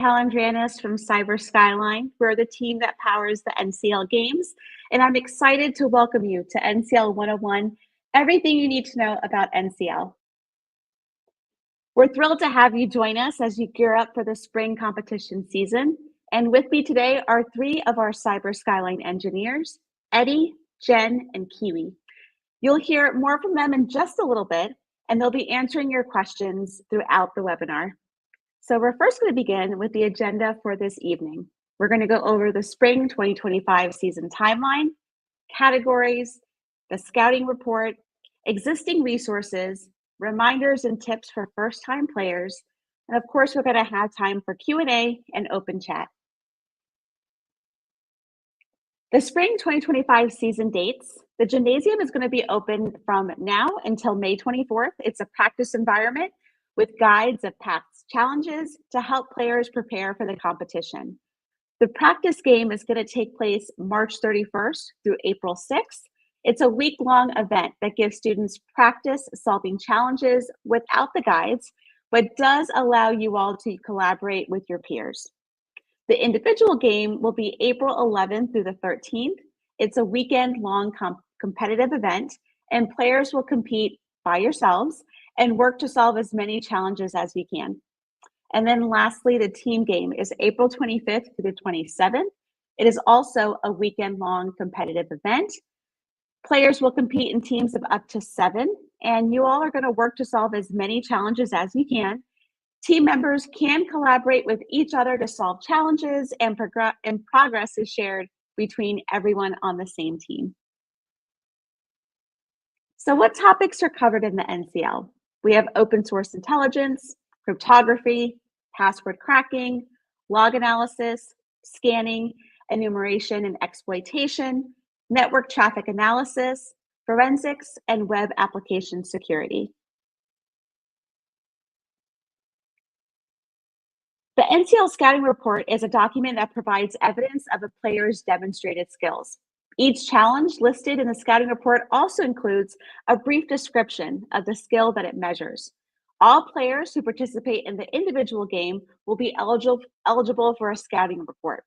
Calandrianis from Skyline. We're the team that powers the NCL Games, and I'm excited to welcome you to NCL 101, everything you need to know about NCL. We're thrilled to have you join us as you gear up for the spring competition season. And with me today are three of our Cyber Skyline engineers, Eddie, Jen, and Kiwi. You'll hear more from them in just a little bit, and they'll be answering your questions throughout the webinar. So we're first going to begin with the agenda for this evening. We're going to go over the spring 2025 season timeline, categories, the scouting report, existing resources, reminders and tips for first-time players, and of course, we're going to have time for Q&A and open chat. The spring 2025 season dates. The gymnasium is going to be open from now until May 24th. It's a practice environment with guides of past challenges to help players prepare for the competition. The practice game is going to take place March 31st through April 6th. It's a week-long event that gives students practice solving challenges without the guides, but does allow you all to collaborate with your peers. The individual game will be April 11th through the 13th. It's a weekend-long competitive event, and players will compete by yourselves and work to solve as many challenges as we can. And then lastly, the team game is April 25th through the 27th. It is also a weekend-long competitive event. Players will compete in teams of up to 7, and you all are going to work to solve as many challenges as you can. Team members can collaborate with each other to solve challenges, and progress is shared between everyone on the same team. So what topics are covered in the NCL? We have open source intelligence, cryptography, password cracking, log analysis, scanning, enumeration and exploitation, network traffic analysis, forensics, and web application security. The NCL Scouting Report is a document that provides evidence of a player's demonstrated skills. Each challenge listed in the Scouting Report also includes a brief description of the skill that it measures. All players who participate in the individual game will be eligible for a Scouting Report.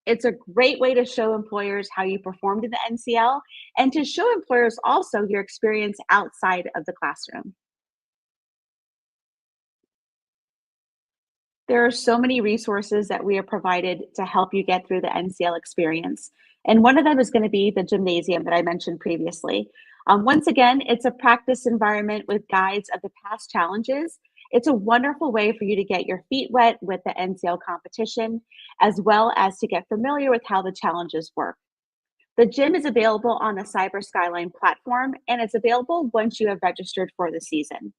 It's a great way to show employers how you performed in the NCL and to show employers also your experience outside of the classroom. There are so many resources that we have provided to help you get through the NCL experience. And one of them is going to be the gymnasium that I mentioned previously. Once again, it's a practice environment with guides of the past challenges. It's a wonderful way for you to get your feet wet with the NCL competition, as well as to get familiar with how the challenges work. The gym is available on the Cyber Skyline platform, and it's available once you have registered for the season.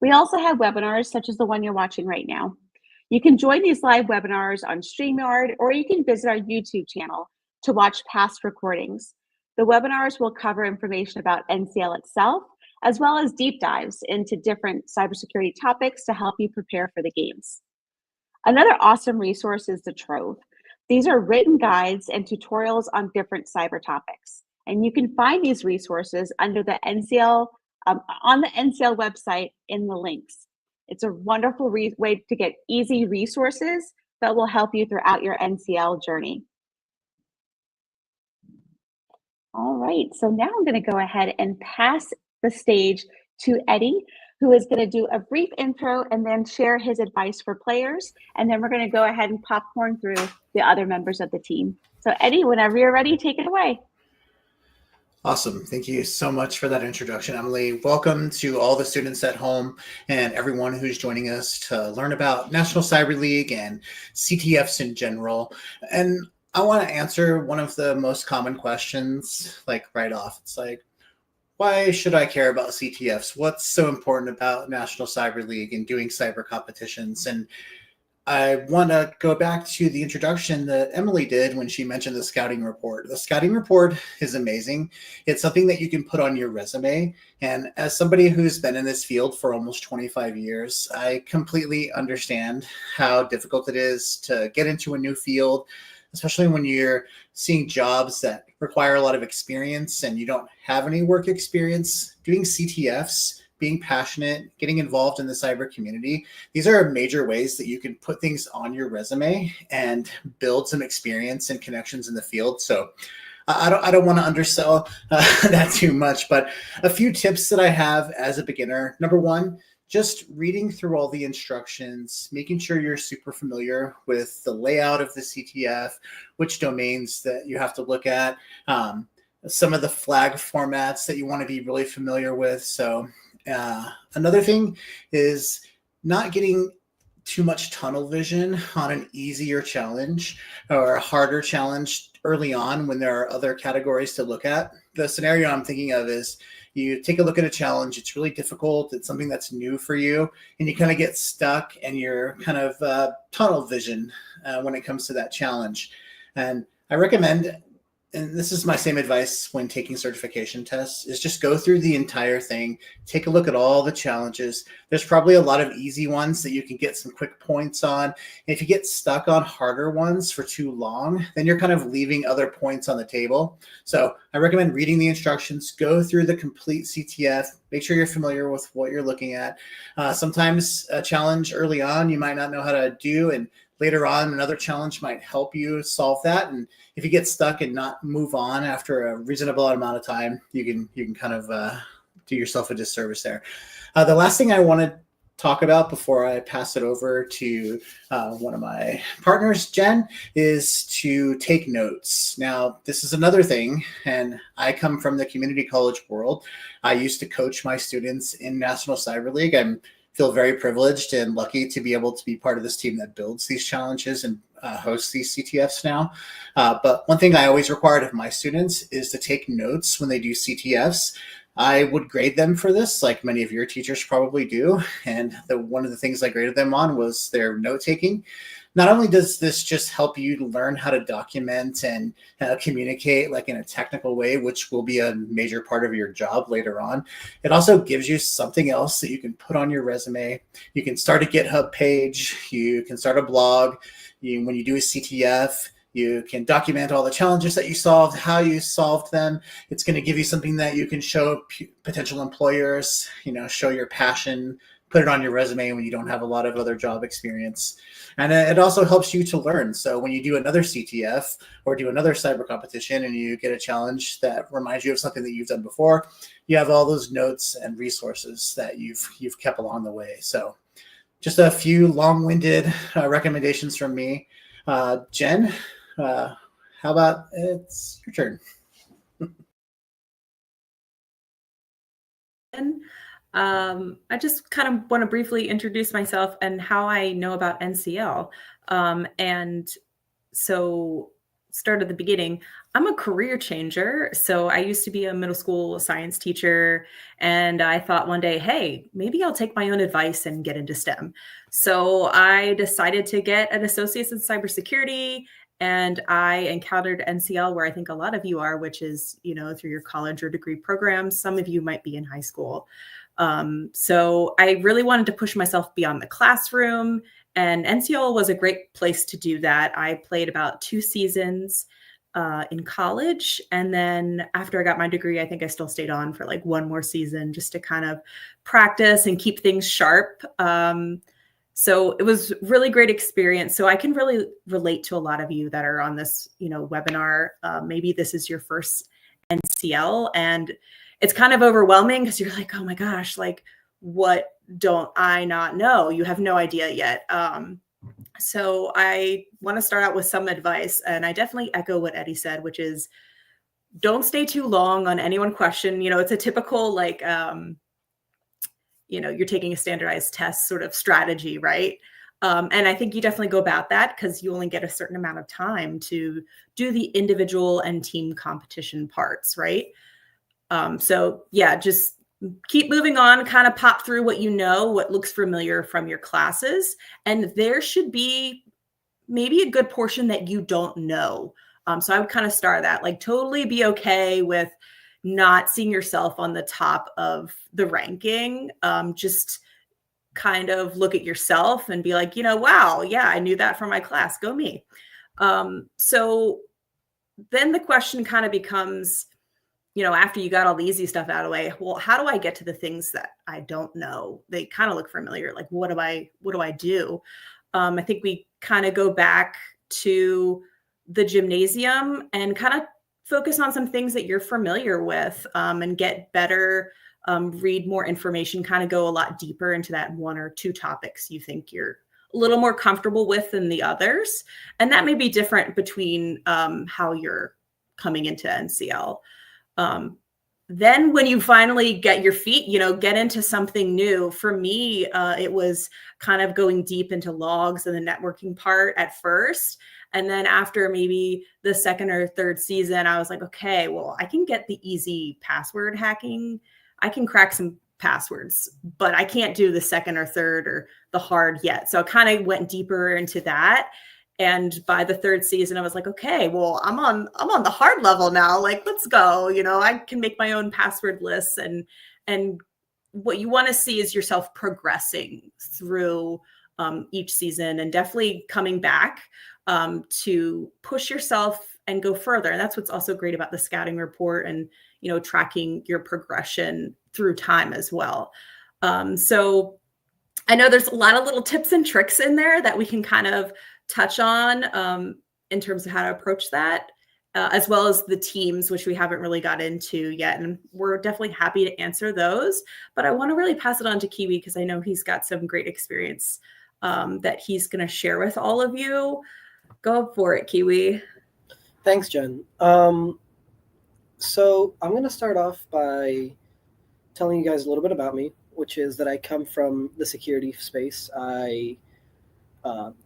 We also have webinars such as the one you're watching right now. You can join these live webinars on StreamYard, or you can visit our YouTube channel to watch past recordings. The webinars will cover information about NCL itself, as well as deep dives into different cybersecurity topics to help you prepare for the games. Another awesome resource is the Trove. These are written guides and tutorials on different cyber topics. And you can find these resources under the NCL, on the NCL website in the links. It's a wonderful way to get easy resources that will help you throughout your NCL journey. All right, so now I'm going to go ahead and pass the stage to Eddie, who is going to do a brief intro and then share his advice for players. And then we're going to go ahead and popcorn through the other members of the team. So Eddie, whenever you're ready, take it away. Awesome. Thank you so much for that introduction, Emily. Welcome to all the students at home and everyone who's joining us to learn about National Cyber League and CTFs in general. And I want to answer one of the most common questions, like right off. It's like, why should I care about CTFs? What's so important about National Cyber League and doing cyber competitions? And I want to go back to the introduction that Emily did when she mentioned the scouting report. The scouting report is amazing. It's something that you can put on your resume. And as somebody who's been in this field for almost 25 years, I completely understand how difficult it is to get into a new field, especially when you're seeing jobs that require a lot of experience and you don't have any work experience. Doing CTFs being passionate, getting involved in the cyber community. These are major ways that you can put things on your resume and build some experience and connections in the field. So I don't want to undersell that too much, but a few tips that I have as a beginner. Number one, just reading through all the instructions, making sure you're super familiar with the layout of the CTF, which domains that you have to look at, some of the flag formats that you want to be really familiar with. So another thing is not getting too much tunnel vision on an easier challenge or a harder challenge early on when there are other categories to look at. The scenario I'm thinking of is you take a look at a challenge, it's really difficult, it's something that's new for you, and you kind of get stuck and you're kind of tunnel vision when it comes to that challenge. And I recommend, and this is my same advice when taking certification tests, is just go through the entire thing, take a look at all the challenges. There's probably a lot of easy ones that you can get some quick points on. And if you get stuck on harder ones for too long, then you're kind of leaving other points on the table. So I recommend reading the instructions, go through the complete CTF, make sure you're familiar with what you're looking at. Sometimes a challenge early on you might not know how to do, and later on, another challenge might help you solve that. And if you get stuck and not move on after a reasonable amount of time, you can kind of do yourself a disservice there. The last thing I want to talk about before I pass it over to one of my partners, Jen, is to take notes. Now, this is another thing, and I come from the community college world. I used to coach my students in National Cyber League. I feel very privileged and lucky to be able to be part of this team that builds these challenges and hosts these CTFs now. But one thing I always required of my students is to take notes when they do CTFs. I would grade them for this, like many of your teachers probably do. And one of the things I graded them on was their note taking. Not only does this just help you learn how to document and communicate like in a technical way, which will be a major part of your job later on, it also gives you something else that you can put on your resume. You can start a GitHub page, you can start a blog. When you do a CTF, you can document all the challenges that you solved, how you solved them. It's going to give you something that you can show potential employers, show your passion, put it on your resume when you don't have a lot of other job experience. And it also helps you to learn. So when you do another CTF or do another cyber competition and you get a challenge that reminds you of something that you've done before, you have all those notes and resources that you've kept along the way. So just a few long-winded recommendations from me. Jen, how about it's your turn? I just kind of want to briefly introduce myself and how I know about NCL. And so start at the beginning. I'm a career changer. So I used to be a middle school science teacher, and I thought one day, hey, maybe I'll take my own advice and get into STEM. So I decided to get an associate's in cybersecurity, and I encountered NCL where I think a lot of you are, which is, through your college or degree programs. Some of you might be in high school. So I really wanted to push myself beyond the classroom, and NCL was a great place to do that. I played about 2 seasons in college. And then after I got my degree, I think I still stayed on for like 1 more season just to kind of practice and keep things sharp. So it was really great experience. So I can really relate to a lot of you that are on this, webinar. Maybe this is your first NCL, and it's kind of overwhelming because you're like, oh my gosh, like, what don't I not know? You have no idea yet. So I want to start out with some advice, and I definitely echo what Eddie said, which is don't stay too long on any one question. It's a typical, like, you're taking a standardized test sort of strategy, right? And I think you definitely go about that because you only get a certain amount of time to do the individual and team competition parts, right? So yeah, just keep moving on, kind of pop through what what looks familiar from your classes. And there should be maybe a good portion that you don't know. So I would kind of start that, like, totally be okay with not seeing yourself on the top of the ranking. Just kind of look at yourself and be like, wow, yeah, I knew that from my class. Go me. So then the question kind of becomes, after you got all the easy stuff out of the way, well, how do I get to the things that I don't know? They kind of look familiar. Like, what do I do? I think we kind of go back to the gymnasium and kind of focus on some things that you're familiar with, and get better, read more information, kind of go a lot deeper into that one or two topics you think you're a little more comfortable with than the others. And that may be different between how you're coming into NCL. Then when you finally get your feet, get into something new, for me, it was kind of going deep into logs and the networking part at first. And then after maybe the second or third season, I was like, okay, well, I can get the easy password hacking. I can crack some passwords, but I can't do the second or third or the hard yet. So I kind of went deeper into that. And by the third season, I was like, okay, well, I'm on the hard level now. Like, let's go. I can make my own password lists, and what you want to see is yourself progressing through each season, and definitely coming back to push yourself and go further. And that's what's also great about the scouting report, and tracking your progression through time as well. So I know there's a lot of little tips and tricks in there that we can kind of touch on in terms of how to approach that, as well as the teams, which we haven't really got into yet. And we're definitely happy to answer those. But I want to really pass it on to Kiwi, because I know he's got some great experience that he's going to share with all of you. Go for it, Kiwi. Thanks, Jen. So I'm going to start off by telling you guys a little bit about me, which is that I come from the security space. I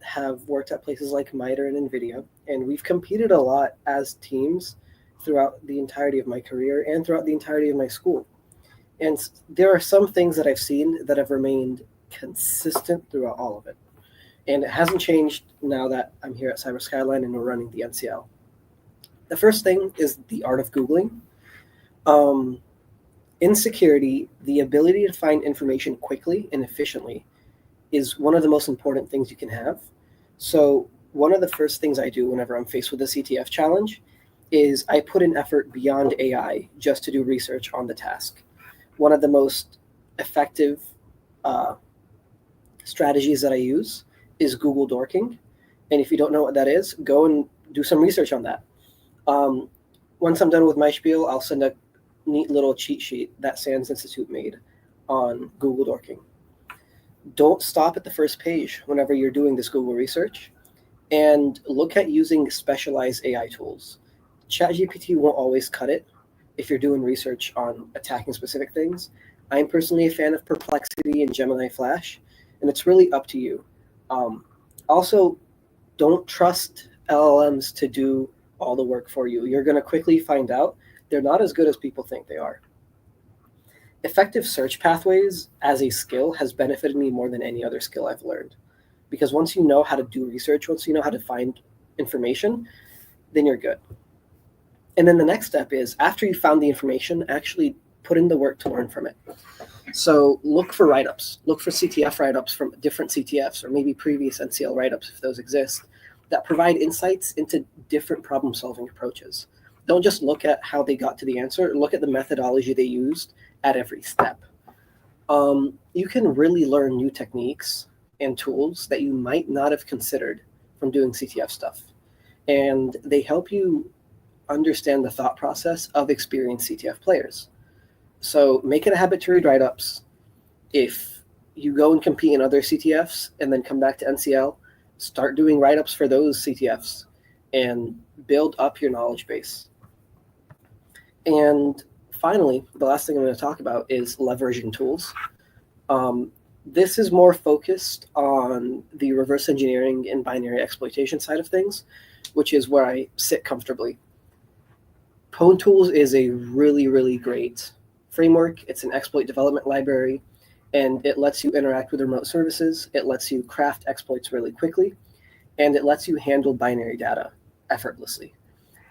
have worked at places like MITRE and NVIDIA, and we've competed a lot as teams throughout the entirety of my career and throughout the entirety of my school. And there are some things that I've seen that have remained consistent throughout all of it. And it hasn't changed now that I'm here at Cyber Skyline and we're running the NCL. The first thing is the art of Googling. In security, the ability to find information quickly and efficiently is one of the most important things you can have. So one of the first things I do whenever I'm faced with a CTF challenge is I put in effort beyond AI just to do research on the task. One of the most effective strategies that I use is Google Dorking. And if you don't know what that is, go and do some research on that. Once I'm done with my spiel, I'll send a neat little cheat sheet that SANS Institute made on Google Dorking. Don't stop at the first page whenever you're doing this Google research, and look at using specialized AI tools. ChatGPT won't always cut it if you're doing research on attacking specific things. I'm personally a fan of Perplexity and Gemini Flash, and it's really up to you. Also, don't trust LLMs to do all the work for you. You're going to quickly find out they're not as good as people think they are. Effective search pathways as a skill has benefited me more than any other skill I've learned. Because once you know how to do research, once you know how to find information, then you're good. And then the next step is, after you found the information, actually put in the work to learn from it. So look for write-ups. Look for CTF write-ups from different CTFs, or maybe previous NCL write-ups if those exist, that provide insights into different problem-solving approaches. Don't just look at how they got to the answer. Look at the methodology they used at every step. You can really learn new techniques and tools that you might not have considered from doing CTF stuff. And they help you understand the thought process of experienced CTF players. So make it a habit to read write-ups. If you go and compete in other CTFs and then come back to NCL, start doing write-ups for those CTFs and build up your knowledge base. And finally, the last thing I'm going to talk about is leveraging tools. This is more focused on the reverse engineering and binary exploitation side of things, which is where I sit comfortably. Pwn Tools is a really, really great framework. It's an exploit development library, and it lets you interact with remote services. It lets you craft exploits really quickly, and it lets you handle binary data effortlessly.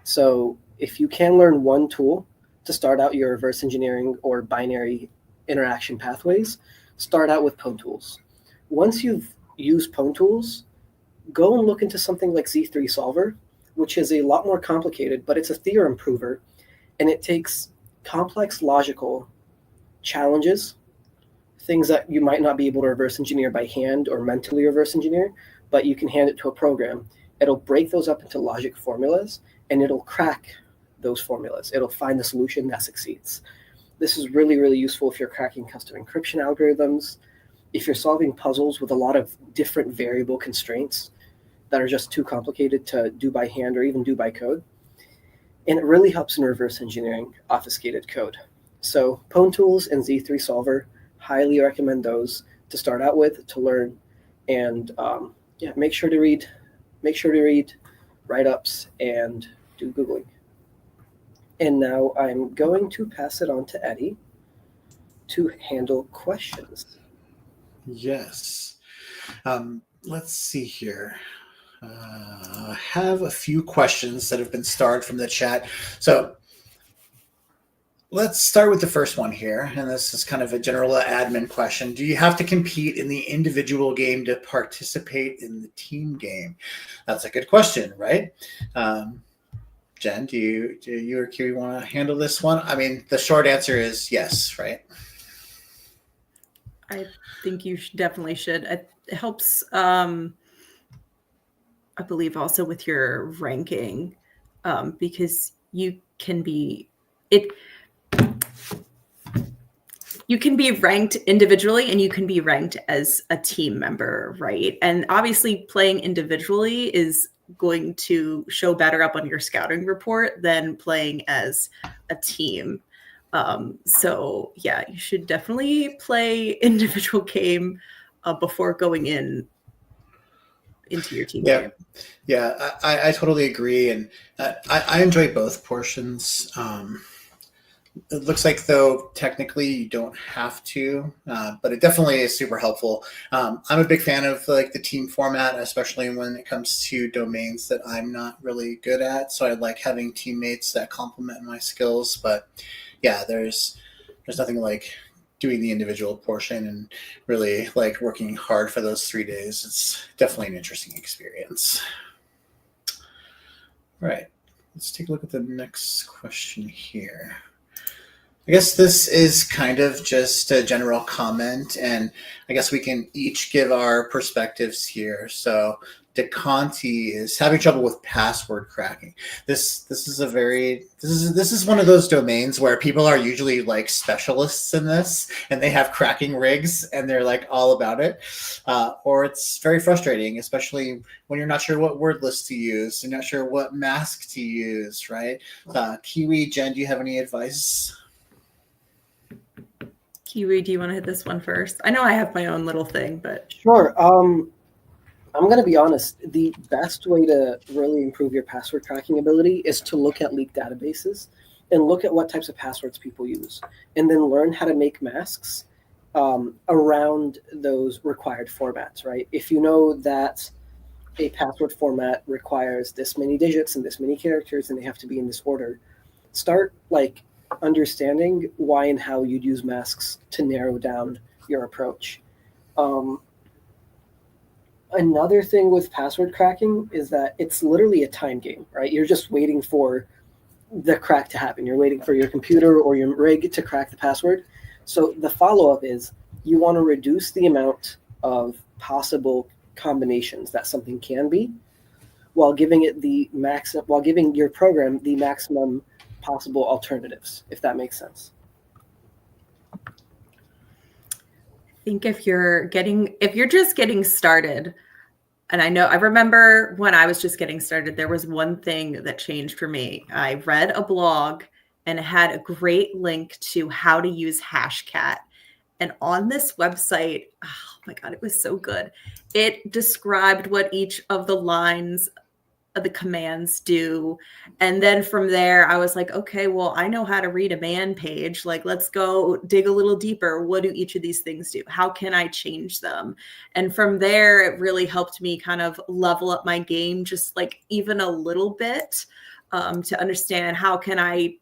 So if you can learn one tool to start out your reverse engineering or binary interaction pathways, start out with Pwn Tools. Once you've used Pwn Tools, go and look into something like Z3 Solver, which is a lot more complicated, but it's a theorem prover, and it takes complex logical challenges, things that you might not be able to reverse engineer by hand or mentally reverse engineer, but you can hand it to a program. It'll break those up into logic formulas, and it'll crack those formulas. It'll find the solution that succeeds. This is really, really useful if you're cracking custom encryption algorithms, if you're solving puzzles with a lot of different variable constraints that are just too complicated to do by hand or even do by code. And it really helps in reverse engineering obfuscated code. So Pwn Tools and Z3 Solver, highly recommend those to start out with, to learn, and make sure to read write-ups and do Googling. And now I'm going to pass it on to Eddie to handle questions. Yes. Let's see here. I have a few questions that have been starred from the chat. So let's start with the first one here. And this is kind of a general admin question. Do you have to compete in the individual game to participate in the team game? That's a good question, right? Jen, do you or Kiwi want to handle this one? I mean, the short answer is yes, right? I think you definitely should. It helps, I believe, also with your ranking, because you can be ranked individually and you can be ranked as a team member, right? And obviously playing individually is going to show better up on your scouting report than playing as a team. So yeah, you should definitely play individual game before going into your team game. Yeah, I totally agree. And I enjoy both portions. It looks like, though, technically you don't have to, but it definitely is super helpful. I'm a big fan of like the team format, especially when it comes to domains that I'm not really good at. So I like having teammates that complement my skills. But yeah, there's nothing like doing the individual portion and really like working hard for those 3 days. It's definitely an interesting experience. All right, let's take a look at the next question here. I guess this is kind of just a general comment, and I guess we can each give our perspectives here. So DeConti is having trouble with password cracking. This is one of those domains where people are usually like specialists in this, and they have cracking rigs, and they're like all about it. Or it's very frustrating, especially when you're not sure what word list to use, you're not sure what mask to use, right? Kiwi, Jen, do you have any advice? Kiwi, do you want to hit this one first? I know I have my own little thing, but Sure. I'm going to be honest. The best way to really improve your password cracking ability is to look at leaked databases and look at what types of passwords people use, and then learn how to make masks around those required formats, right? If you know that a password format requires this many digits and this many characters, and they have to be in this order, start like understanding why and how you'd use masks to narrow down your approach. Another thing with password cracking is that it's literally a time game, right? You're just waiting for the crack to happen. You're waiting for your computer or your rig to crack the password. So the follow-up is you want to reduce the amount of possible combinations that something can be, while giving your program the maximum possible alternatives, if that makes sense. I think if you're just getting started, and I remember when I was just getting started, there was one thing that changed for me. I read a blog and it had a great link to how to use Hashcat. And on this website, oh my God, it was so good. It described what each of the lines of the commands do. And then from there, I was like, okay, well, I know how to read a man page. Like, let's go dig a little deeper. What do each of these things do? How can I change them? And from there, it really helped me kind of level up my game, just like even a little bit, to understand how can I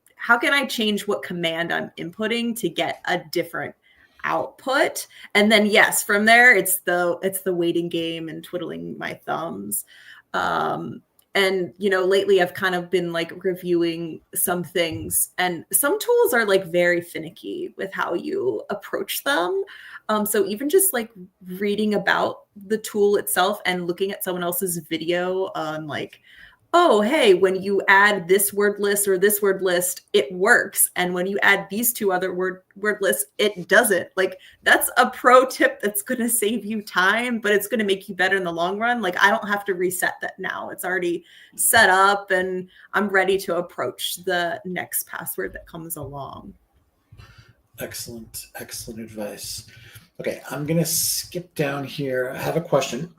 change what command I'm inputting to get a different output. And then yes, from there, it's the waiting game and twiddling my thumbs. And, lately I've kind of been like reviewing some things, and some tools are like very finicky with how you approach them. So even just like reading about the tool itself and looking at someone else's video on like, oh, hey, when you add this word list or this word list, it works. And when you add these two other word lists, it doesn't. Like, that's a pro tip that's going to save you time, but it's going to make you better in the long run. Like, I don't have to reset that now. It's already set up and I'm ready to approach the next password that comes along. Excellent advice. Okay, I'm going to skip down here. I have a question.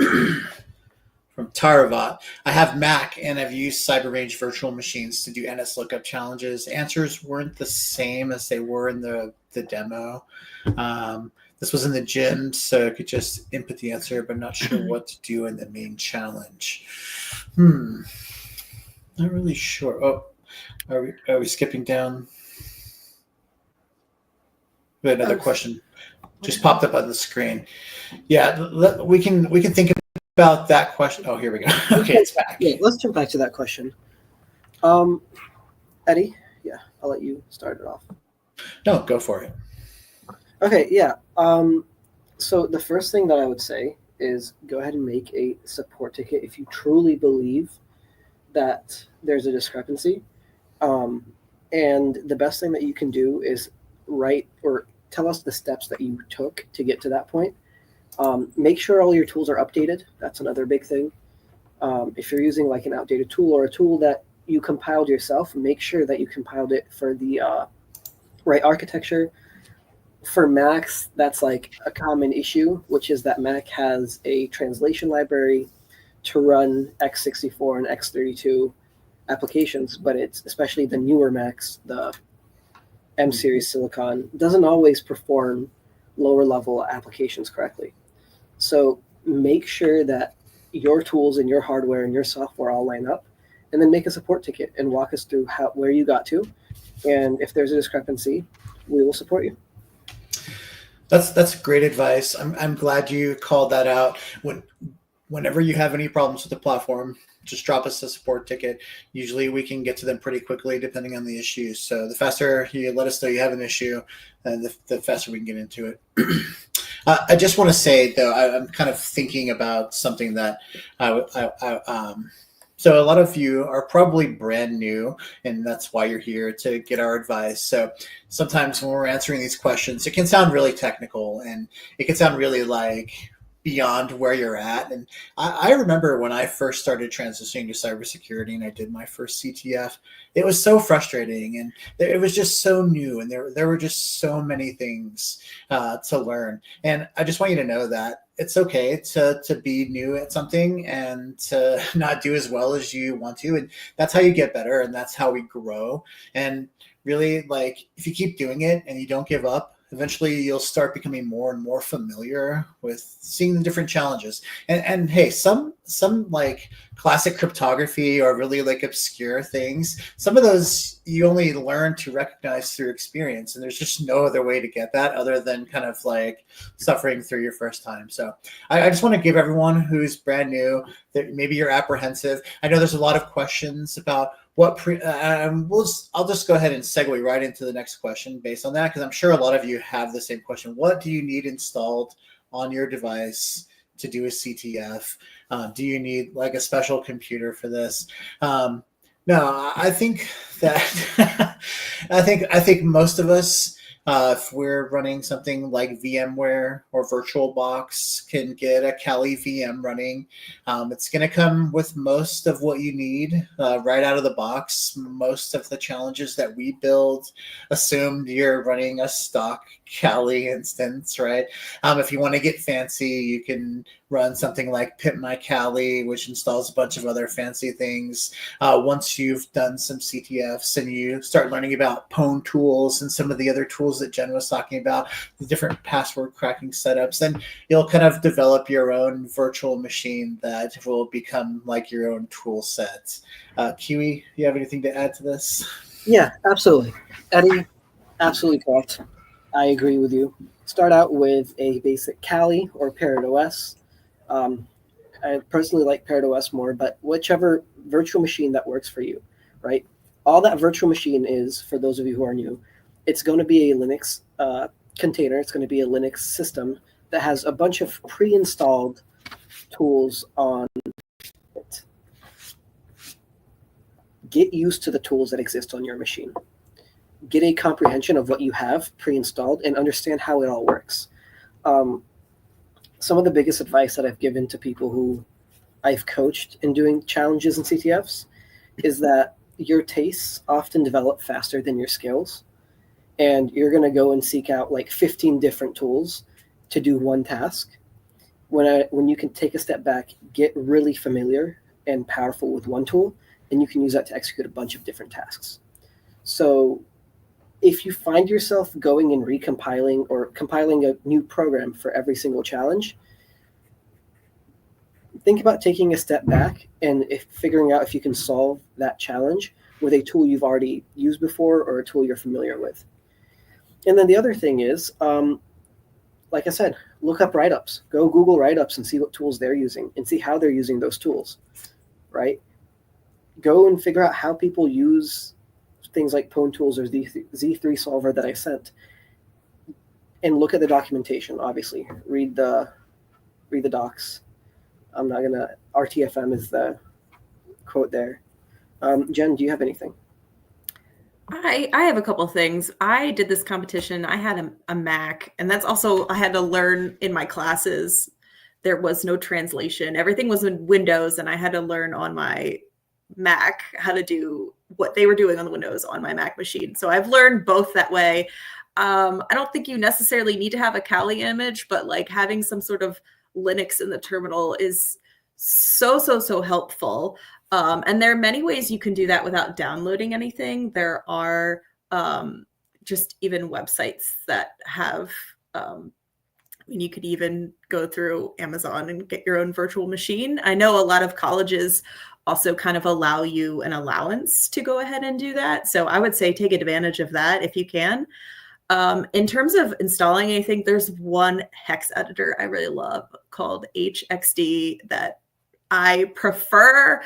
From Taravat. I have Mac and I've used CyberRange virtual machines to do NS lookup challenges. Answers weren't the same as they were in the demo. This was in the gym, so I could just input the answer, but not sure what to do in the main challenge. Not really sure. Oh, are we skipping down? We have another question just popped up on the screen. Yeah, we can think about that question. Oh, here we go. Okay, it's back. Yeah, let's jump back to that question. Eddie, yeah, I'll let you start it off. No, go for it. Okay, yeah. So the first thing that I would say is go ahead and make a support ticket if you truly believe that there's a discrepancy. And the best thing that you can do is write or tell us the steps that you took to get to that point. Make sure all your tools are updated. That's another big thing. If you're using like an outdated tool or a tool that you compiled yourself, make sure that you compiled it for the right architecture. For Macs, that's like a common issue, which is that Mac has a translation library to run x64 and x32 applications, but it's especially the newer Macs, the M series Silicon, doesn't always perform lower level applications correctly. So make sure that your tools and your hardware and your software all line up, and then make a support ticket and walk us through where you got to. And if there's a discrepancy, we will support you. That's great advice. I'm glad you called that out. Whenever you have any problems with the platform, just drop us a support ticket. Usually we can get to them pretty quickly depending on the issue. So the faster you let us know you have an issue, the faster we can get into it. I just want to say, though, I'm kind of thinking about something that so a lot of you are probably brand new, and that's why you're here, to get our advice. So sometimes when we're answering these questions, it can sound really technical, and it can sound really like beyond where you're at. And I remember when I first started transitioning to cybersecurity and I did my first CTF, it was so frustrating, and it was just so new, and there were just so many things to learn. And I just want you to know that it's okay to be new at something and to not do as well as you want to. And that's how you get better, and that's how we grow. And really, like, if you keep doing it and you don't give up, eventually you'll start becoming more and more familiar with seeing the different challenges. And hey, some like classic cryptography or really like obscure things, some of those you only learn to recognize through experience. And there's just no other way to get that other than kind of like suffering through your first time. So I just want to give everyone who's brand new, that maybe you're apprehensive. I know there's a lot of questions about what I'll just go ahead and segue right into the next question based on that, because I'm sure a lot of you have the same question. What do you need installed on your device to do a CTF? Do you need like a special computer for this? No, I think that I think most of us, if we're running something like VMware or VirtualBox, can get a Kali VM running. It's going to come with most of what you need right out of the box. Most of the challenges that we build assumed you're running a stock Kali instance, right? If you want to get fancy, you can run something like Pip My Kali, which installs a bunch of other fancy things. Once you've done some CTFs and you start learning about Pwn tools and some of the other tools that Jen was talking about, the different password cracking setups, then you'll kind of develop your own virtual machine that will become like your own tool set. Kiwi, you have anything to add to this? Yeah, absolutely. Eddie, absolutely correct. I agree with you. Start out with a basic Kali or Parrot OS. I personally like Parrot OS more, but whichever virtual machine that works for you, right? All that virtual machine is, for those of you who are new, it's going to be a Linux container. It's going to be a Linux system that has a bunch of pre-installed tools on it. Get used to the tools that exist on your machine. Get a comprehension of what you have pre-installed and understand how it all works. Some of the biggest advice that I've given to people who I've coached in doing challenges and CTFs is that your tastes often develop faster than your skills. And you're going to go and seek out like 15 different tools to do one task. When you can take a step back, get really familiar and powerful with one tool, and you can use that to execute a bunch of different tasks. So if you find yourself going and recompiling or compiling a new program for every single challenge, think about taking a step back and figuring out if you can solve that challenge with a tool you've already used before or a tool you're familiar with. And then the other thing is, like I said, look up write-ups. Go Google write-ups and see what tools they're using and see how they're using those tools, right? Go and figure out how people use things like Pwn Tools or Z3 Solver that I sent, and look at the documentation. Obviously, read the docs. I'm not gonna. RTFM is the quote there. Jen, do you have anything? I have a couple things. I did this competition. I had a Mac, and that's also, I had to learn in my classes. There was no translation. Everything was in Windows, and I had to learn on my Mac how to do what they were doing on the Windows on my Mac machine. So I've learned both that way. I don't think you necessarily need to have a Kali image, but like having some sort of Linux in the terminal is so helpful. And there are many ways you can do that without downloading anything. There are just even websites that have, you could even go through Amazon and get your own virtual machine. I know a lot of colleges also kind of allow you an allowance to go ahead and do that. So I would say take advantage of that if you can. In terms of installing anything, there's one hex editor I really love called HXD that I prefer.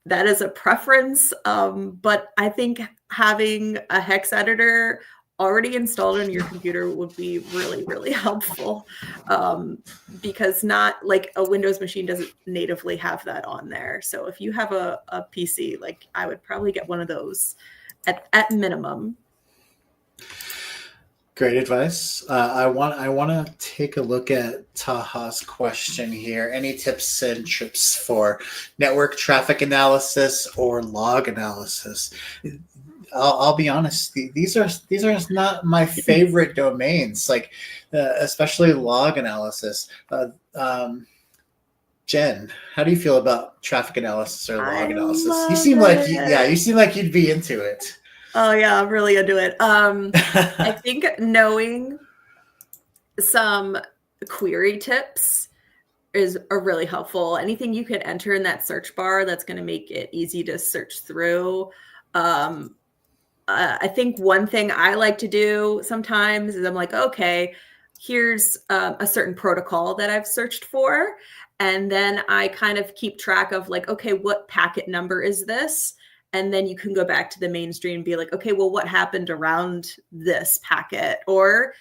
That is a preference, but I think having a hex editor already installed on your computer would be really helpful, because not like a Windows machine doesn't natively have that on there. So if you have a PC, like I would probably get one of those at minimum. Great advice. I want to take a look at Taha's question here. Any tips and tricks for network traffic analysis or log analysis? I'll be honest. These are not my favorite domains. Like especially log analysis. Jen, how do you feel about traffic analysis or log analysis? You seem like you seem like you'd be into it. Oh yeah, I'm really into it. I think knowing some query tips is really helpful. Anything you can enter in that search bar that's going to make it easy to search through. I think one thing I like to do sometimes is I'm like, okay, here's a certain protocol that I've searched for. And then I kind of keep track of like, okay, what packet number is this? And then you can go back to the mainstream and be like, okay, well, what happened around this packet? Or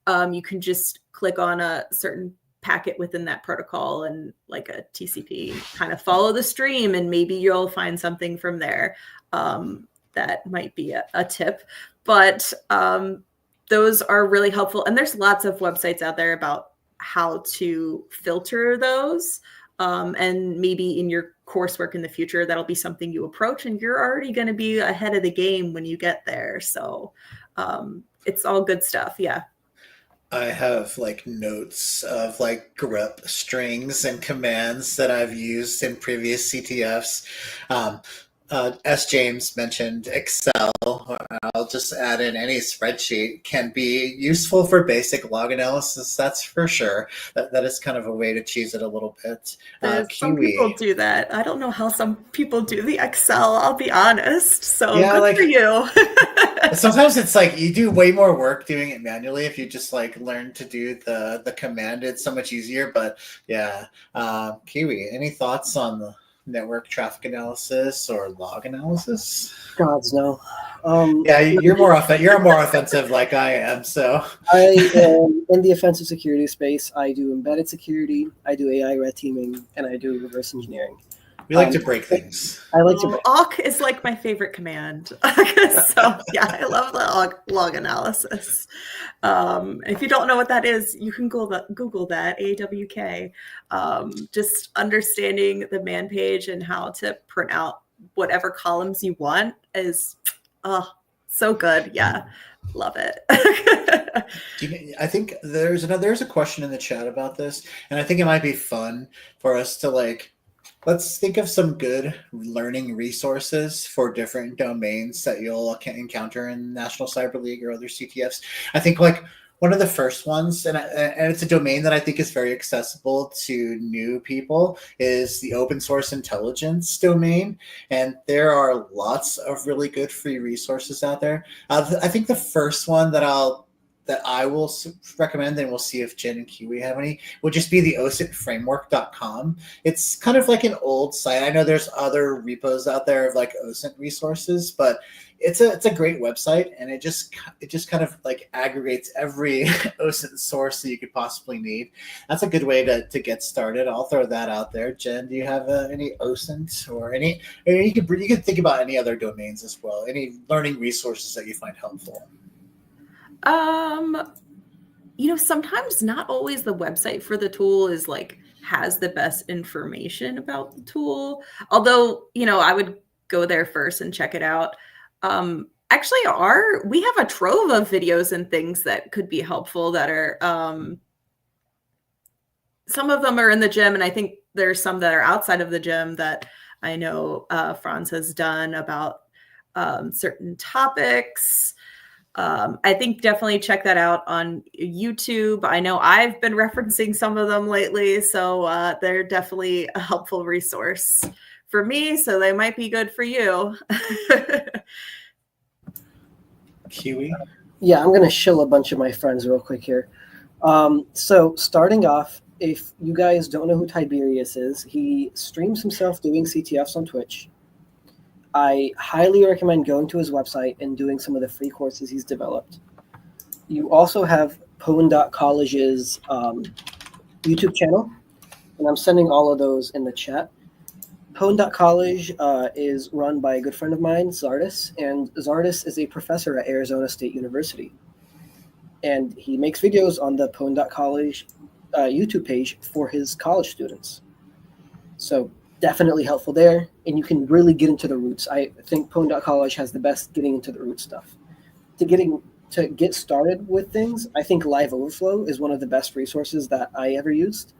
you can just click on a certain packet within that protocol and like a TCP kind of follow the stream, and maybe you'll find something from there. That might be a tip. But those are really helpful. And there's lots of websites out there about how to filter those. And maybe in your coursework in the future, that'll be something you approach, and you're already going to be ahead of the game when you get there. So it's all good stuff. Yeah. I have like notes of like grep strings and commands that I've used in previous CTFs. As James mentioned, Excel, I'll just add in any spreadsheet, can be useful for basic log analysis. That's for sure. That is kind of a way to cheese it a little bit. Some people do that. I don't know how some people do the Excel, I'll be honest. So yeah, good for you. Sometimes it's like you do way more work doing it manually. If you just like learn to do the command, it's so much easier. But yeah, Kiwi, any thoughts on the network traffic analysis or log analysis? Gods no. Yeah, you're more offensive like I am. So I am in the offensive security space. I do embedded security, I do AI red teaming, and I do reverse engineering. we like to break things. I like to. awk is like my favorite command. So yeah, I love the log analysis. If you don't know what that is, you can Google that, AWK. Just understanding the man page and how to print out whatever columns you want is so good. Yeah, love it. I think there's a question in the chat about this, and I think it might be fun for us to let's think of some good learning resources for different domains that you'll encounter in National Cyber League or other CTFs. I think one of the first ones, and it's a domain that I think is very accessible to new people, is the open source intelligence domain. And there are lots of really good free resources out there. I think the first one that I will recommend, and we'll see if Jen and Kiwi have any, would just be the osintframework.com. It's kind of like an old site. I know there's other repos out there of OSINT resources, but it's a great website, and it just kind of aggregates every OSINT source that you could possibly need. That's a good way to get started. I'll throw that out there. Jen, do you have any OSINT or any? You could think about any other domains as well. Any learning resources that you find helpful? Sometimes not always the website for the tool is has the best information about the tool. Although, I would go there first and check it out. Actually, we have a trove of videos and things that could be helpful that are, some of them are in the gym, and I think there's some that are outside of the gym that I know Franz has done about certain topics. I think definitely check that out on YouTube. I know I've been referencing some of them lately, so they're definitely a helpful resource for me, so they might be good for you. Kiwi? Yeah, I'm going to shill a bunch of my friends real quick here. So starting off, if you guys don't know who Tiberius is, he streams himself doing CTFs on Twitch. I highly recommend going to his website and doing some of the free courses he's developed. You also have Pwn.College's YouTube channel, and I'm sending all of those in the chat. Pwn.College is run by a good friend of mine, Zardis, and Zardis is a professor at Arizona State University. And he makes videos on the Pwn.College YouTube page for his college students. So definitely helpful there, and you can really get into the roots. I think Pwn.College has the best getting into the root stuff. To get started with things, I think Live Overflow is one of the best resources that I ever used.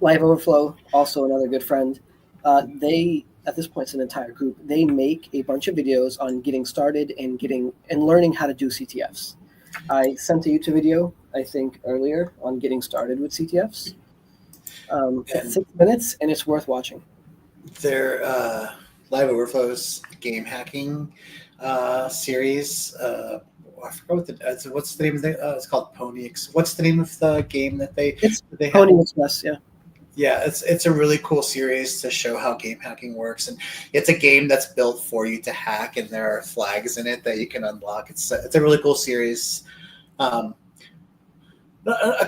Live Overflow, also another good friend. They, at this point, it's an entire group. They make a bunch of videos on getting started and learning how to do CTFs. I sent a YouTube video, I think, earlier on getting started with CTFs. It's 6 minutes, and it's worth watching. Their Live Overflow's game hacking series. I forgot what's the name of the. It's called Pony. What's the name of the game that they? It's they Pony Express. Yeah. Yeah, it's a really cool series to show how game hacking works, and it's a game that's built for you to hack, and there are flags in it that you can unlock. It's a really cool series. A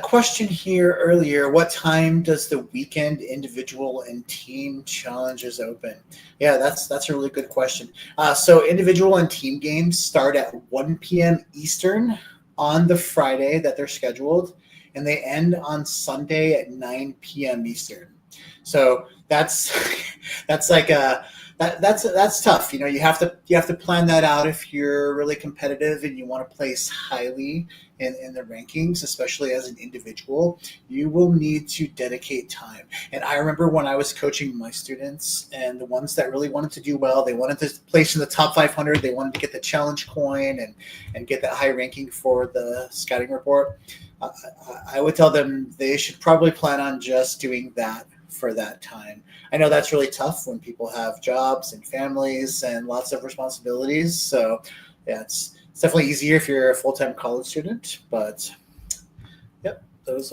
question here earlier: what time does the weekend individual and team challenges open? Yeah, that's a really good question. So individual and team games start at 1 p.m. Eastern on the Friday that they're scheduled, and they end on Sunday at 9 p.m. Eastern. So that's tough. You have to plan that out if you're really competitive and you want to place highly in the rankings, especially as an individual. You will need to dedicate time. And I remember when I was coaching my students, and the ones that really wanted to do well, they wanted to place in the top 500. They wanted to get the challenge coin and get that high ranking for the scouting report. I would tell them they should probably plan on just doing that for that time. I know that's really tough when people have jobs and families and lots of responsibilities. So yeah, it's definitely easier if you're a full-time college student, but yep, that's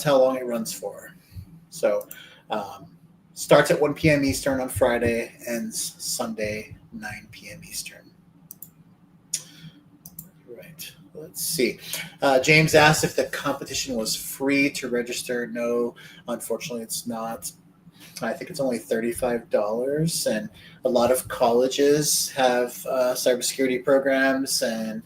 how long it runs for. So Starts at 1 p.m. Eastern on Friday, ends Sunday, 9 p.m. Eastern. Right. Let's see. James asked if the competition was free to register. No, unfortunately, it's not. I think it's only $35, and a lot of colleges have cybersecurity programs, and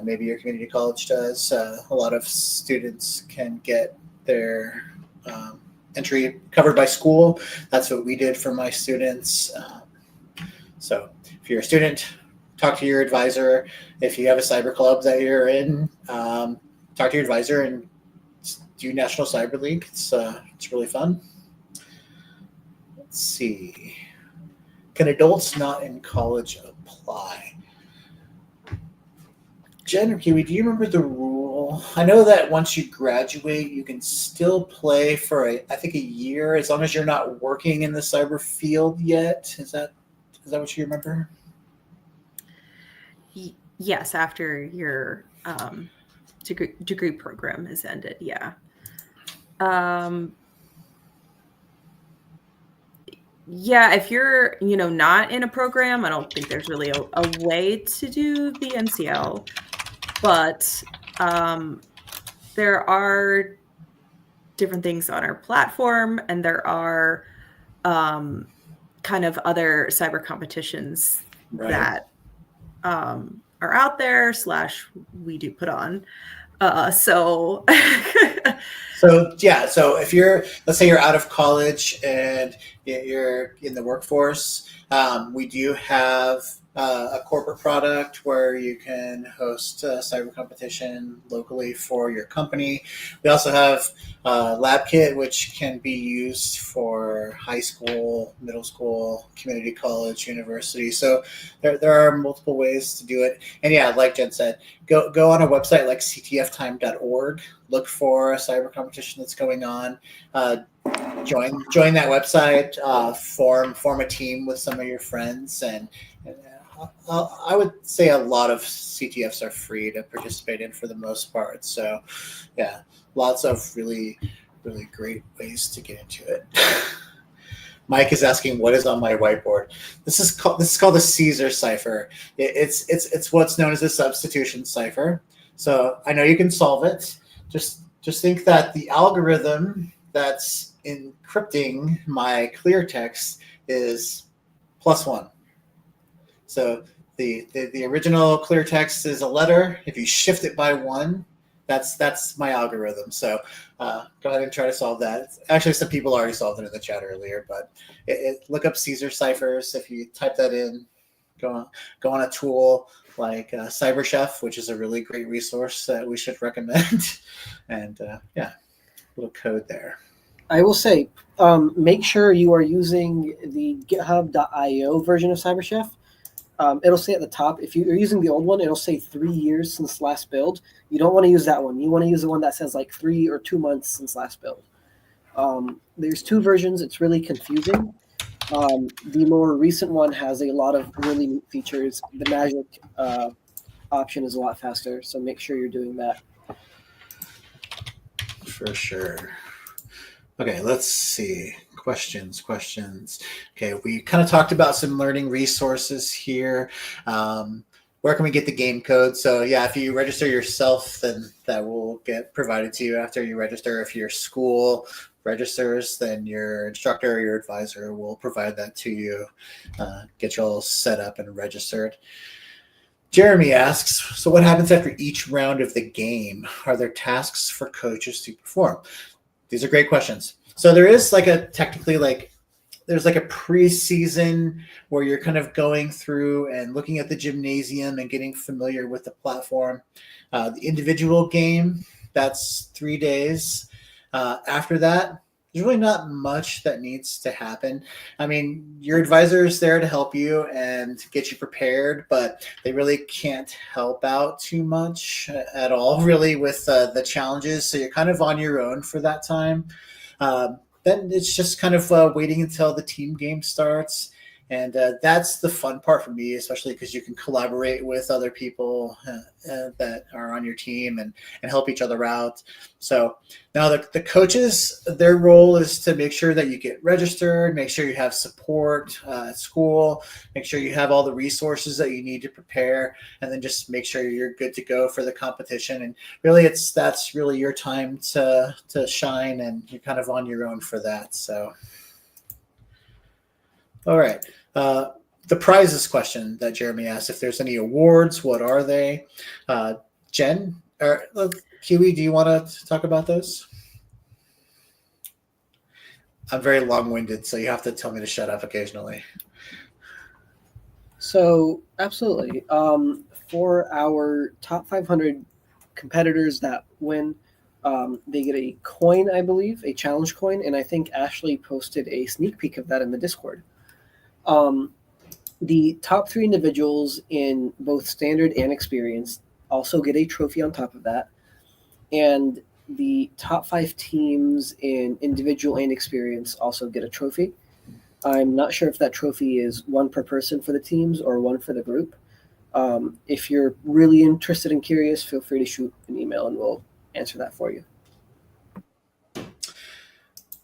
maybe your community college does. A lot of students can get their entry covered by school. That's what we did for my students. So if you're a student, talk to your advisor. If you have a cyber club that you're in, talk to your advisor and do National Cyber League. It's really fun. Let's see. Can adults not in college apply? Jen or Kiwi, do you remember the rule? I know that once you graduate, you can still play for I think a year, as long as you're not working in the cyber field yet. Is that what you remember? Yes, after your degree program is ended. Yeah. Yeah, if you're, not in a program, I don't think there's really a way to do the NCL, but there are different things on our platform, and there are kind of other cyber competitions that are out there / we do put on. So if let's say you're out of college and you're in the workforce, we do have a corporate product where you can host a cyber competition locally for your company. We also have Lab Kit, which can be used for high school, middle school, community college, university. So there are multiple ways to do it. And yeah, like Jen said, go on a website like ctftime.org, look for a cyber competition that's going on. Join that website, form a team with some of your friends, and I would say a lot of CTFs are free to participate in for the most part. So yeah, lots of really, really great ways to get into it. Mike is asking what is on my whiteboard. This is called the Caesar cipher. It's what's known as a substitution cipher. So I know you can solve it. Just think that the algorithm that's encrypting my clear text is +1. So the original clear text is a letter. If you shift it by 1, that's my algorithm. So go ahead and try to solve that. Actually, some people already solved it in the chat earlier, but look up Caesar ciphers. If you type that in, go on a tool like CyberChef, which is a really great resource that we should recommend. And little code there. I will say, make sure you are using the github.io version of CyberChef. It'll say at the top, if you're using the old one, it'll say 3 years since last build. You don't want to use that one. You want to use the one that says like 3 or 2 months since last build. There's 2 versions. It's really confusing. The more recent one has a lot of really neat features. The magic option is a lot faster, so make sure you're doing that. For sure. Okay, let's see. Questions. Okay, we kind of talked about some learning resources here. Where can we get the game code? So yeah, if you register yourself, then that will get provided to you after you register. If your school registers, then your instructor or your advisor will provide that to you, get you all set up and registered. Jeremy asks, so what happens after each round of the game? Are there tasks for coaches to perform? These are great questions. So there is there's like a preseason where you're kind of going through and looking at the gymnasium and getting familiar with the platform. The individual game, that's 3 days. After that, there's really not much that needs to happen. I mean, your advisor is there to help you and get you prepared, but they really can't help out too much at all, really, with the challenges. So you're kind of on your own for that time. Then it's just kind of waiting until the team game starts. And that's the fun part for me, especially because you can collaborate with other people that are on your team and help each other out. So now the coaches, their role is to make sure that you get registered, make sure you have support at school, make sure you have all the resources that you need to prepare, and then just make sure you're good to go for the competition. And really, that's really your time to shine, and you're kind of on your own for that. So. All right. The prizes question that Jeremy asked, if there's any awards, what are they? Jen or Kiwi, do you want to talk about those? I'm very long-winded, so you have to tell me to shut up occasionally. So absolutely. For our top 500 competitors that win, they get a coin, I believe, a challenge coin, and I think Ashley posted a sneak peek of that in the Discord. The top 3 individuals in both standard and experience also get a trophy on top of that. And the top 5 teams in individual and experience also get a trophy. I'm not sure if that trophy is one per person for the teams or one for the group. If you're really interested and curious, feel free to shoot an email and we'll answer that for you.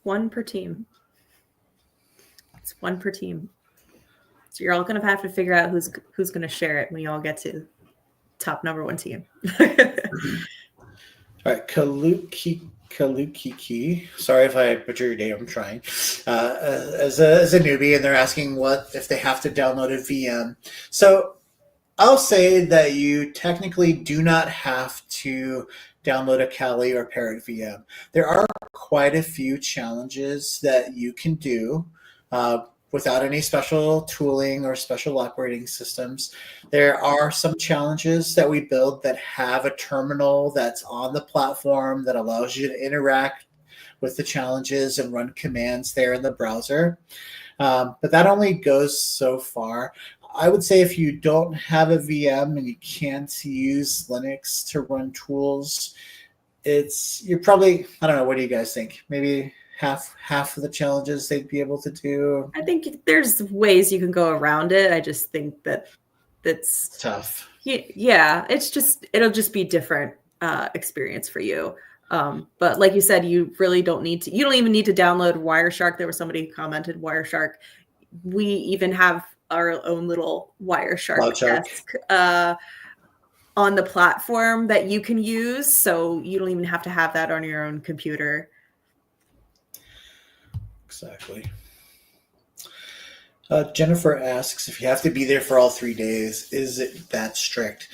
One per team. It's one per team. So you're all going to have to figure out who's going to share it when you all get to top number 1 team. All right, Kalukiki. Sorry if I butcher your name. I'm trying. As a newbie, and they're asking what if they have to download a VM. So I'll say that you technically do not have to download a Kali or Parrot VM. There are quite a few challenges that you can do without any special tooling or special operating systems. There are some challenges that we build that have a terminal that's on the platform that allows you to interact with the challenges and run commands there in the browser. But that only goes so far. I would say if you don't have a VM and you can't use Linux to run tools, you're probably, I don't know, what do you guys think? Maybe half of the challenges they'd be able to do? I think there's ways you can go around it. I just think that's tough. Yeah, it'll just be different experience for you. But like you said, you really don't need to. You don't even need to download Wireshark. There was somebody who commented Wireshark. We even have our own little Wireshark desk on the platform that you can use, so you don't even have to have that on your own computer. Exactly. Jennifer asks if you have to be there for all 3 days. Is it that strict?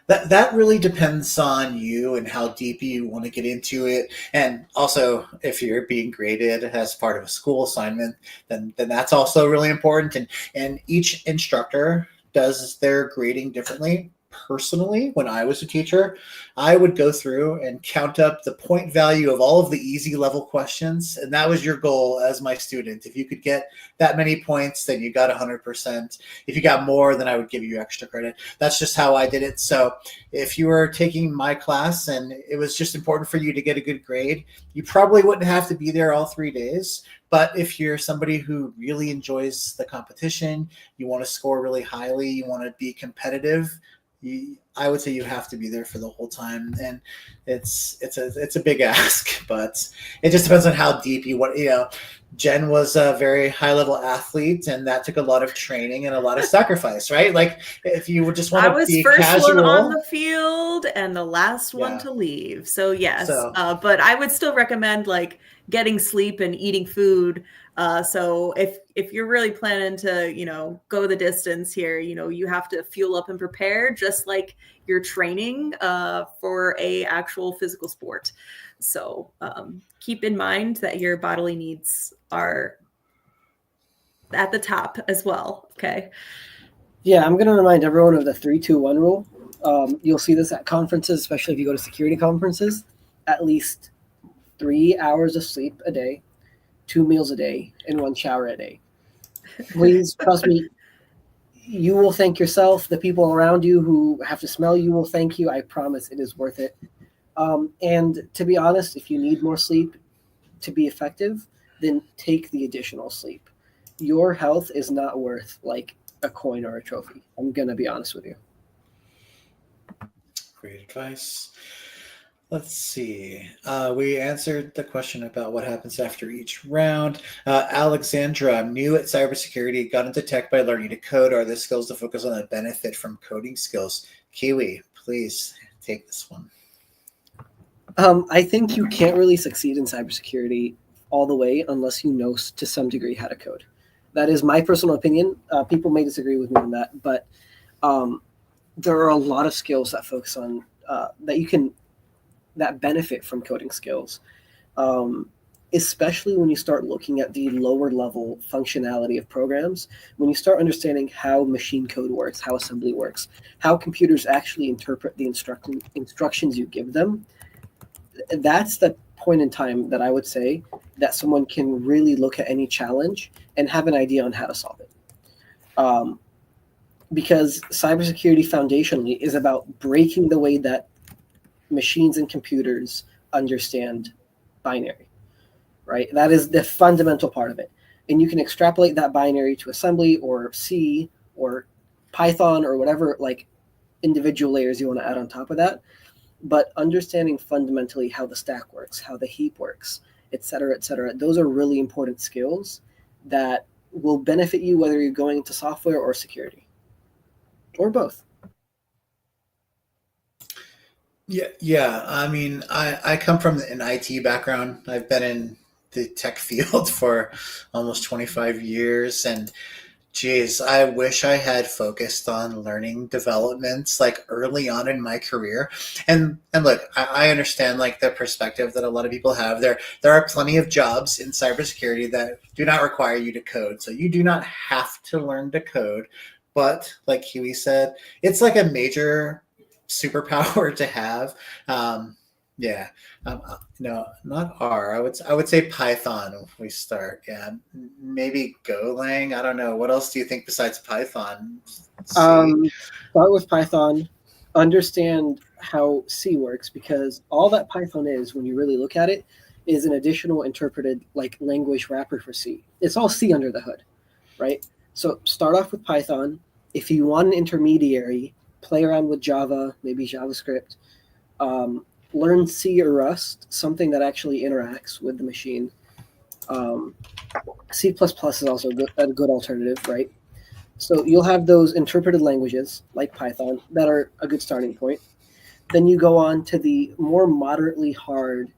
That really depends on you and how deep you want to get into it. And also, if you're being graded as part of a school assignment, then that's also really important. And each instructor does their grading differently. Personally, when I was a teacher, I would go through and count up the point value of all of the easy level questions. And that was your goal as my student. If you could get that many points, then you got 100%. If you got more, then I would give you extra credit. That's just how I did it. So if you were taking my class and it was just important for you to get a good grade, you probably wouldn't have to be there all 3 days. But if you're somebody who really enjoys the competition, you want to score really highly, you want to be competitive, I would say you have to be there for the whole time, and it's a big ask, but it just depends on how deep you want. Jen was a very high level athlete, and that took a lot of training and a lot of sacrifice, right? Like if you would just want to be casual. I was first one on the field and the last one to leave. So yes, but I would still recommend like getting sleep and eating food. So if you're really planning to, go the distance here, you have to fuel up and prepare just like you're training for a actual physical sport. So keep in mind that your bodily needs are at the top as well. Okay. Yeah, I'm going to remind everyone of the 3-2-1 rule. You'll see this at conferences, especially if you go to security conferences. At least 3 hours of sleep a day, 2 meals a day, and 1 shower a day. Please trust me. You will thank yourself. The people around you who have to smell you will thank you. I promise it is worth it. And to be honest, if you need more sleep to be effective, then take the additional sleep. your health is not worth like a coin or a trophy. I'm going to be honest with you. Great advice. Let's see. We answered the question about what happens after each round. Alexandra, I'm new at cybersecurity, got into tech by learning to code. Are the skills to focus on the benefit from coding skills? Kiwi, please take this one. I think you can't really succeed in cybersecurity all the way unless you know to some degree how to code. That is my personal opinion. People may disagree with me on that, but there are a lot of skills that focus on that benefit from coding skills, especially when you start looking at the lower level functionality of programs, when you start understanding how machine code works, how assembly works, how computers actually interpret the instructions you give them. That's the point in time that I would say that someone can really look at any challenge and have an idea on how to solve it. Because cybersecurity foundationally is about breaking the way that machines and computers understand binary, right? That is the fundamental part of it. And you can extrapolate that binary to assembly or C or Python or whatever like individual layers you want to add on top of that. But understanding fundamentally how the stack works, how the heap works, et cetera, those are really important skills that will benefit you whether you're going into software or security or both. Yeah. I mean, I come from an IT background. I've been in the tech field for almost 25 years, and geez, I wish I had focused on learning developments like early on in my career. And look, I understand like the perspective that a lot of people have. There are plenty of jobs in cybersecurity that do not require you to code, so you do not have to learn to code. But like Kiwi said, it's like a major superpower to have. Yeah. No, not R. I would say Python if we start. Yeah. Maybe Golang. I don't know. What else do you think besides Python? Start with Python. Understand how C works, because all that Python is, when you really look at it, is an additional interpreted like language wrapper for C. It's all C under the hood, right? So start off with Python. If you want an intermediary, play around with Java, maybe JavaScript. Learn C or Rust, something that actually interacts with the machine. C++ is also a good alternative, right? So you'll have those interpreted languages like Python that are a good starting point. Then you go on to the more moderately hard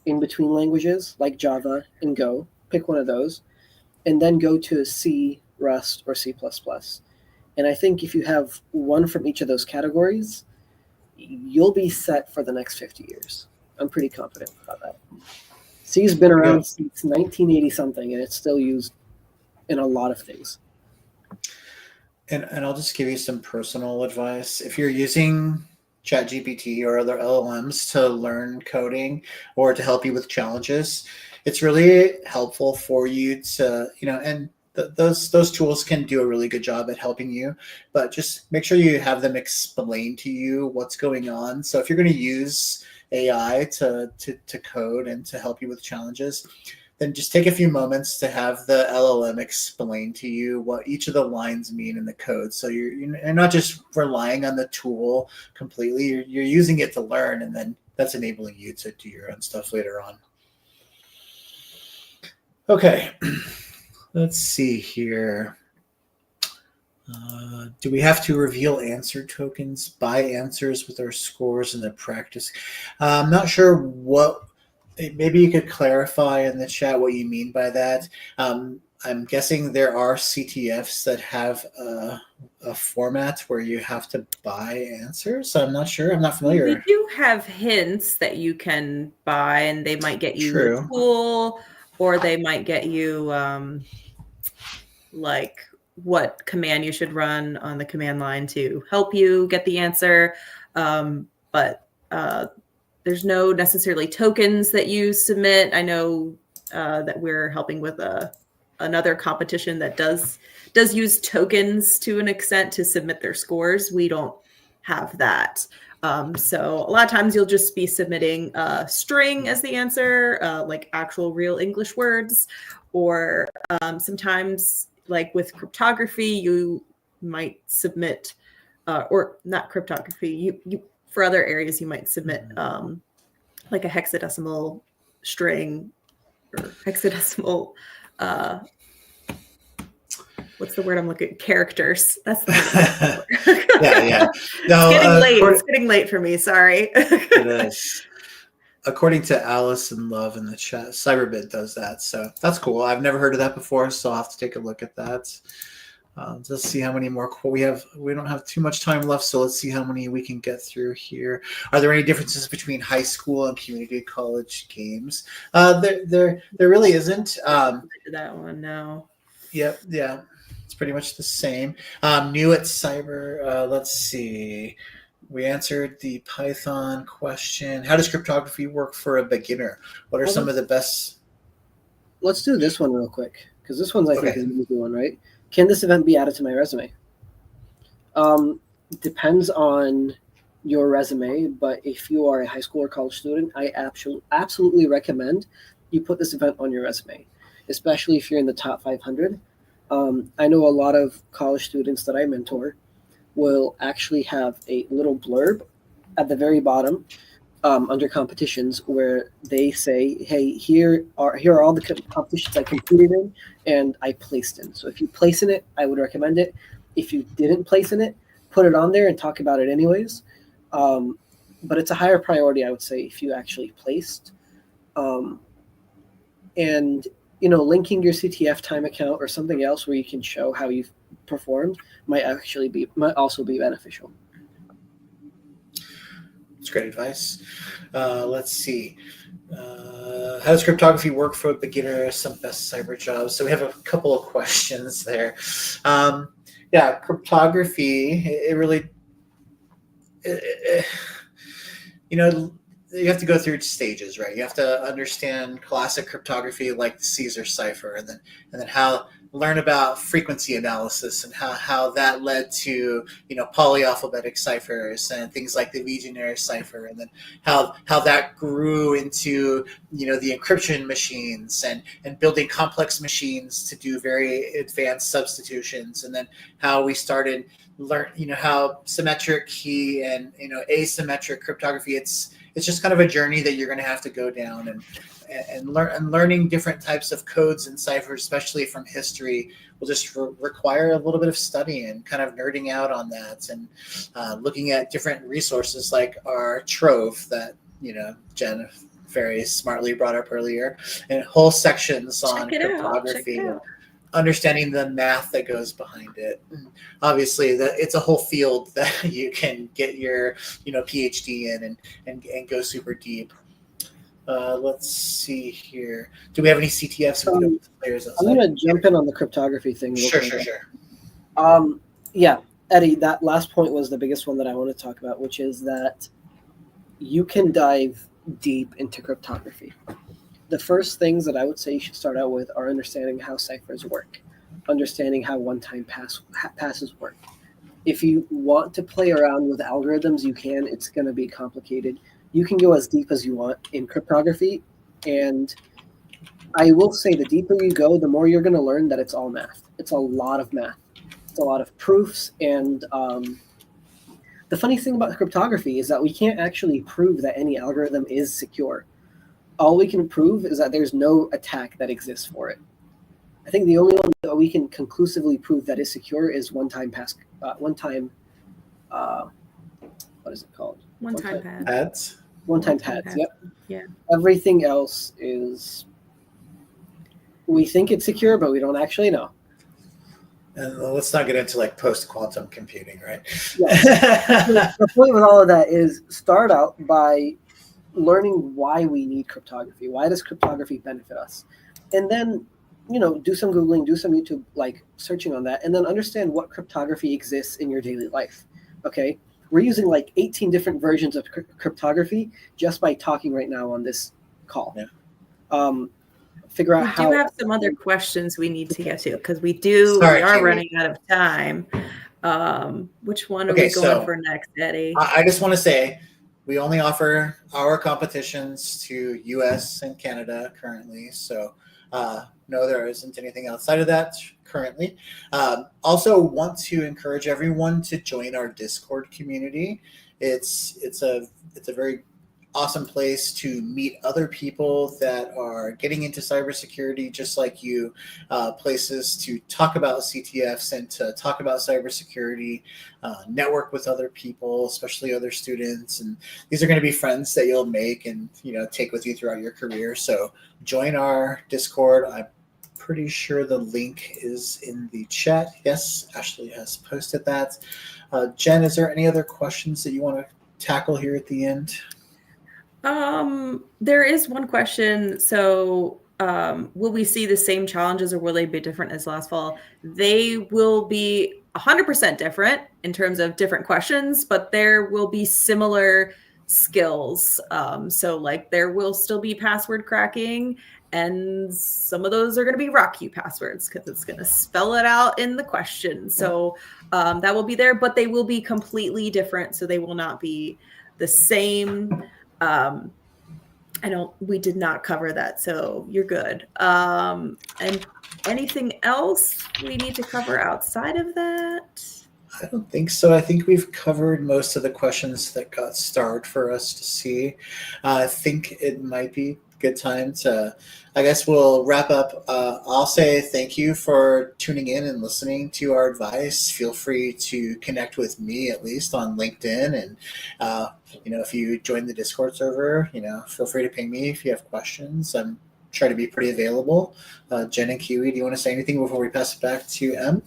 in-between languages like Java and Go. Pick one of those. And then go to C, Rust, or C++. And I think if you have one from each of those categories, you'll be set for the next 50 years. I'm pretty confident about that. C's been around since 1980 something, and it's still used in a lot of things. And I'll just give you some personal advice. If you're using ChatGPT or other LLMs to learn coding or to help you with challenges, it's really helpful for you to, and those tools can do a really good job at helping you, but just make sure you have them explain to you what's going on. So if you're going to use AI to code and to help you with challenges, then just take a few moments to have the LLM explain to you what each of the lines mean in the code. So you're not just relying on the tool completely, you're using it to learn, and then that's enabling you to do your own stuff later on. Okay. Let's see here. Do we have to reveal answer tokens by answers with our scores in the practice? I'm not sure what. Maybe you could clarify in the chat what you mean by that. I'm guessing there are CTFs that have a format where you have to buy answers. So I'm not sure. I'm not familiar. We do have hints that you can buy, and they might get you True. a tool, or they might get you like what command you should run on the command line to help you get the answer. But there's no necessarily tokens that you submit. I know that we're helping with another competition that does use tokens to an extent to submit their scores. We don't have that. So a lot of times you'll just be submitting a string as the answer, like actual real English words, or sometimes like with cryptography, you might submit, or not cryptography, you for other areas, you might submit like a hexadecimal string or hexadecimal, what's the word I'm looking at? Characters. That's the word. Yeah. No, it's getting late. It's getting late for me. Sorry. It is. According to Alice and Love in the chat, Cyberbit does that. So that's cool. I've never heard of that before, so I'll have to take a look at that. Let's see how many more we have. We don't have too much time left, so let's see how many we can get through here. Are there any differences between high school and community college games? There really isn't. That one, no. Yep, yeah. It's pretty much the same. New at Cyber, let's see. We answered the Python question. How does cryptography work for a beginner? What are some of the best? Let's do this one real quick, because this one's, I think, is an easy one, right? Can this event be added to my resume? Depends on your resume, but if you are a high school or college student, I absolutely recommend you put this event on your resume, especially if you're in the top 500. I know a lot of college students that I mentor will actually have a little blurb at the very bottom under competitions where they say, hey, here are all the competitions I competed in and I placed in. So if you place in it, I would recommend it. If you didn't place in it, put it on there and talk about it anyways. But it's a higher priority, I would say, if you actually placed. And linking your CTF time account or something else where you can show how you've performed might also be beneficial. That's great advice. Let's see. How does cryptography work for a beginner? Some best cyber jobs. So we have a couple of questions there. Cryptography. It really, you have to go through stages, right? You have to understand classic cryptography like the Caesar cipher, and then learn about frequency analysis and how that led to polyalphabetic ciphers and things like the Legionnaire cipher, and then how that grew into the encryption machines and building complex machines to do very advanced substitutions, and then how we started how symmetric key and asymmetric cryptography. It's just kind of a journey that you're going to have to go down, and learning different types of codes and ciphers, especially from history, will just require a little bit of study and kind of nerding out on that, and looking at different resources like our Trove that Jen very smartly brought up earlier, and whole sections on cryptography. Understanding the math that goes behind it. Obviously, it's a whole field that you can get your PhD in and go super deep. Let's see here. Do we have any CTFs? I'm going to jump in on the cryptography thing. Sure. Eddie, that last point was the biggest one that I want to talk about, which is that you can dive deep into cryptography. The first things that I would say you should start out with are understanding how ciphers work, understanding how one-time passes work. If you want to play around with algorithms, you can. It's going to be complicated. You can go as deep as you want in cryptography, and I will say the deeper you go, the more you're going to learn that it's all math. It's a lot of math. It's a lot of proofs, and the funny thing about cryptography is that we can't actually prove that any algorithm is secure. All we can prove is that there's no attack that exists for it. I think the only one that we can conclusively prove that is secure is one-time pads. One-time pads. One-time pads. Yep. Yeah. Everything else is, we think it's secure, but we don't actually know. And let's not get into like post-quantum computing, right? Yeah. The point with all of that is start out by learning why we need cryptography. Why does cryptography benefit us? And then, do some Googling, do some YouTube, like searching on that, and then understand what cryptography exists in your daily life. Okay? We're using like 18 different versions of cryptography just by talking right now on this call. Yeah. Figure out how. We do have some other questions we need to get to because we are running out of time. Which one are we going for next, Eddie? I just want to say, we only offer our competitions to US and Canada currently. So no, there isn't anything outside of that currently. Also want to encourage everyone to join our Discord community. It's a very awesome place to meet other people that are getting into cybersecurity just like you, places to talk about CTFs and to talk about cybersecurity, network with other people, especially other students. And these are going to be friends that you'll make and, take with you throughout your career. So join our Discord. I'm pretty sure the link is in the chat. Yes, Ashley has posted that. Jen, is there any other questions that you want to tackle here at the end? There is one question. So, will we see the same challenges or will they be different as last fall? They will be 100% different in terms of different questions, but there will be similar skills. So like there will still be password cracking, and some of those are going to be rocky passwords because it's going to spell it out in the question. So that will be there, but they will be completely different. So they will not be the same. We did not cover that, so you're good. And anything else we need to cover outside of that? I don't think so. I think we've covered most of the questions that got starred for us to see. I think it might be a good time to, I guess we'll wrap up. I'll say thank you for tuning in and listening to our advice. Feel free to connect with me, at least on LinkedIn. And, if you join the Discord server, feel free to ping me if you have questions. I'm trying to be pretty available. Jen and Kiwi, do you want to say anything before we pass it back to Em?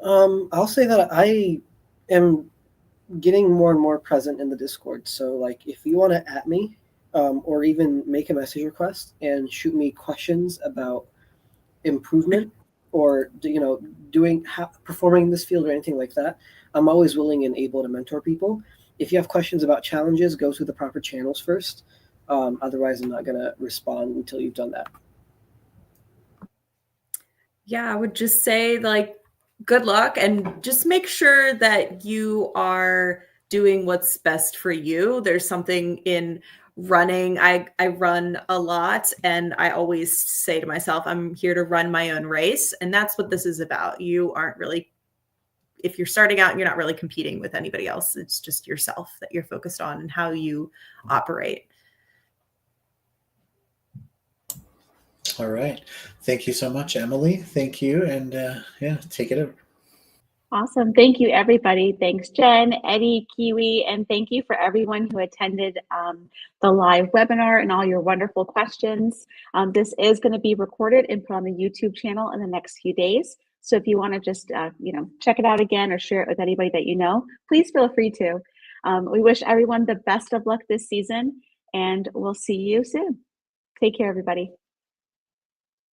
I'll say that I am getting more and more present in the Discord. So like if you want to at me or even make a message request and shoot me questions about improvement or performing in this field or anything like that, I'm always willing and able to mentor people. If you have questions about challenges, go through the proper channels first. Otherwise, I'm not going to respond until you've done that. Yeah, I would just say good luck, and just make sure that you are doing what's best for you. There's something in running. I run a lot, and I always say to myself, I'm here to run my own race. And that's what this is about. You aren't really, if you're starting out, you're not really competing with anybody else. It's just yourself that you're focused on and how you operate. All right. Thank you so much, Emily. Thank you. And take it over. Awesome. Thank you, everybody. Thanks, Jen, Eddie, Kiwi, and thank you for everyone who attended the live webinar and all your wonderful questions. This is going to be recorded and put on the YouTube channel in the next few days. So if you want to just, check it out again or share it with anybody that you know, please feel free to. We wish everyone the best of luck this season, and we'll see you soon. Take care, everybody.